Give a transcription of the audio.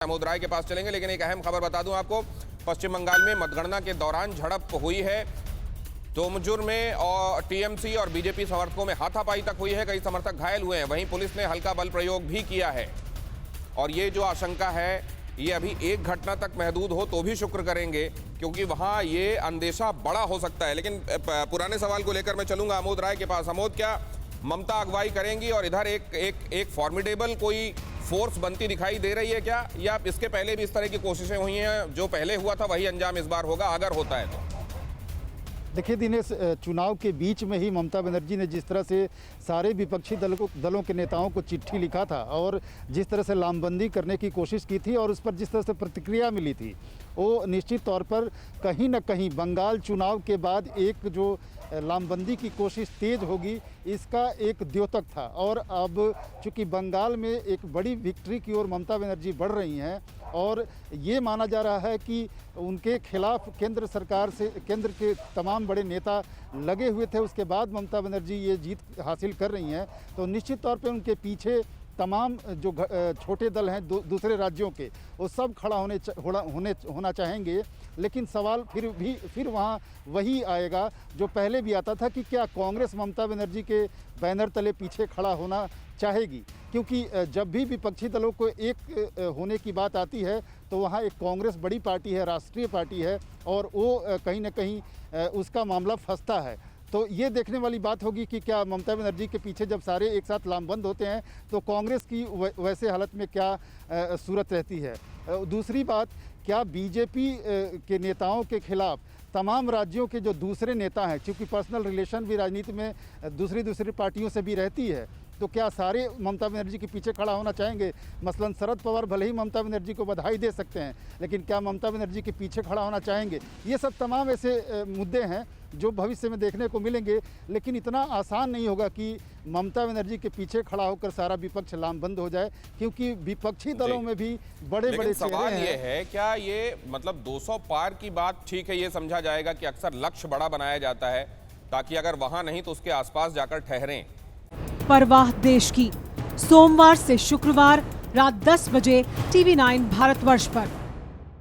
आमोद राय के पास चलेंगे, लेकिन एक अहम खबर बता दूं आपको। पश्चिम बंगाल में मतगणना के दौरान झड़प हुई है तोमजुर में और टीएमसी और बीजेपी समर्थकों में हाथापाई तक हुई है। कई समर्थक घायल हुए हैं। वहीं पुलिस ने हल्का बल प्रयोग भी किया है और ये जो आशंका है ये अभी एक घटना तक महदूद हो तो भी शुक्र करेंगे, क्योंकि वहां ये अंदेशा बड़ा हो सकता है। लेकिन पुराने सवाल को लेकर मैं चलूंगा आमोद राय के पास। आमोद, क्या ममता अगुवाई करेंगी और इधर एक फॉर्मिडेबल कोई फोर्स बनती दिखाई दे रही है क्या, या इसके पहले भी इस तरह की कोशिशें हुई हैं, जो पहले हुआ था वही अंजाम इस बार होगा अगर होता है तो? देखिए दिनेश, चुनाव के बीच में ही ममता बनर्जी ने जिस तरह से सारे विपक्षी दलों के नेताओं को चिट्ठी लिखा था और जिस तरह से लामबंदी करने की कोशिश की थी और उस पर जिस तरह से प्रतिक्रिया मिली थी, वो निश्चित तौर पर कहीं न कहीं बंगाल चुनाव के बाद एक जो लामबंदी की कोशिश तेज होगी, इसका एक द्योतक था। और अब चूंकि बंगाल में एक बड़ी विक्ट्री की ओर ममता बनर्जी बढ़ रही हैं और ये माना जा रहा है कि उनके खिलाफ केंद्र सरकार से केंद्र के तमाम बड़े नेता लगे हुए थे, उसके बाद ममता बनर्जी ये जीत हासिल कर रही हैं, तो निश्चित तौर पे उनके पीछे तमाम जो छोटे दल हैं दूसरे राज्यों के, वो सब खड़ा होना चाहेंगे। लेकिन सवाल फिर वहाँ वही आएगा जो पहले भी आता था कि क्या कांग्रेस ममता बनर्जी के बैनर तले पीछे खड़ा होना चाहेगी, क्योंकि जब भी विपक्षी दलों को एक होने की बात आती है तो वहाँ एक कांग्रेस बड़ी पार्टी है, राष्ट्रीय पार्टी है, और वो कहीं ना कहीं उसका मामला फंसता है। तो ये देखने वाली बात होगी कि क्या ममता बनर्जी के पीछे जब सारे एक साथ लामबंद होते हैं तो कांग्रेस की वैसे हालत में क्या सूरत रहती है। दूसरी बात, क्या बीजेपी के नेताओं के खिलाफ तमाम राज्यों के जो दूसरे नेता हैं, क्योंकि पर्सनल रिलेशन भी राजनीति में दूसरी पार्टियों से भी रहती है, तो क्या सारे ममता बनर्जी के पीछे खड़ा होना चाहेंगे? मसलन शरद पवार भले ही ममता बनर्जी को बधाई दे सकते हैं, लेकिन क्या ममता बनर्जी के पीछे खड़ा होना चाहेंगे? ये सब तमाम ऐसे मुद्दे हैं जो भविष्य में देखने को मिलेंगे। लेकिन इतना आसान नहीं होगा कि ममता बनर्जी के पीछे खड़ा होकर सारा विपक्ष लामबंद हो जाए, क्योंकि विपक्षी दलों में भी बड़े सवाल ये है, क्या ये मतलब 200 पार की बात ठीक है, ये समझा जाएगा कि अक्सर लक्ष्य बड़ा बनाया जाता है ताकि अगर वहां नहीं तो उसके आसपास जाकर ठहरें। परवाह देश की, सोमवार से शुक्रवार रात 10 बजे TV9 भारतवर्ष पर।